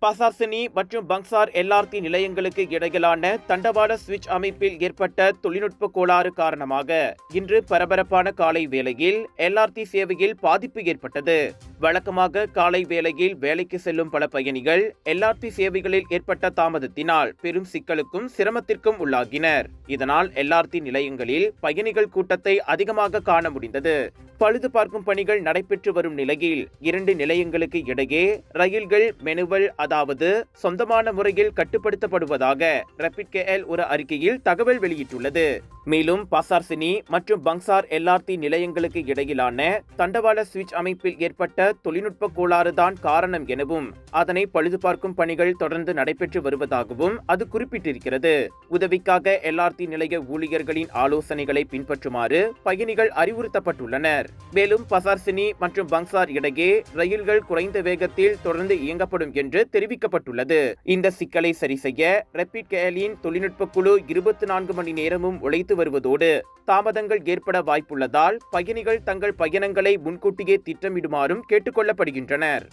பசார்சினி மற்றும் Bangsar LRT நிலையங்களுக்கு இடையிலான தண்டவாள சுவிட்ச் அமைப்பில் ஏற்பட்ட தொழில்நுட்ப கோளாறு காரணமாக இன்று பரபரப்பான காலை வேளையில் எல்ஆர்டி சேவையில் பாதிப்பு ஏற்பட்டது. வழக்கமாக காலை வேளையில் வேலைக்கு செல்லும் பல பயணிகள் எல்ஆர்டி சேவைகளில் ஏற்பட்ட தாமதத்தினால் பெரும் சிக்கலுக்கும் சிரமத்திற்கும் உள்ளாகினர். இதனால் எல்ஆர்டி நிலையங்களில் பயணிகள் கூட்டத்தை அதிகமாக காண முடிந்தது. பழுது பார்க்கும் பணிகள் நடைபெற்று வரும் நிலையில் 2 நிலையங்களுக்கு இடையே ரயில்கள் மெனுவல் அதாவது சொந்தமான முறையில் கட்டுப்படுத்தப்படுவதாக ரேபிட் கேஎல் ஒரு அறிக்கையில் தகவல் வெளியிட்டுள்ளது. மேலும் பசார்சினி மற்றும் பங்சார் எல்ஆர்டி நிலையங்களுக்கு இடையிலான தண்டவாள சுவிட்ச் அமைப்பில் ஏற்பட்ட தொழில்நுட்ப கோளாறு தான் காரணம் எனவும் அதனை பழுது பார்க்கும் பணிகள் தொடர்ந்து நடைபெற்று வருவதாகவும் அது குறிப்பிட்டிருக்கிறது. உதவிக்காக எல்ஆர்டி நிலைய ஊழியர்களின் ஆலோசனைகளை பின்பற்றுமாறு பயணிகள் அறிவுறுத்தப்பட்டுள்ளனர். மேலும் பசார்சினி மற்றும் பங்சார் இடையே ரயில்கள் குறைந்த வேகத்தில் தொடர்ந்து இயங்கப்படும் என்று தெரிவிக்கப்பட்டுள்ளது. இந்த சிக்கலை சரி செய்ய ரேபிட் கேஎலின் தொழில்நுட்ப குழு 24 மணி நேரமும் உழைத்து வருவதோடு தாமதங்கள் ஏற்பட வாய்ப்புள்ளதால் பயணிகள் தங்கள் பயணங்களை முன்கூட்டியே திட்டமிடுமாறும் கேட்டுக் கொள்ளப்படுகின்றனர்.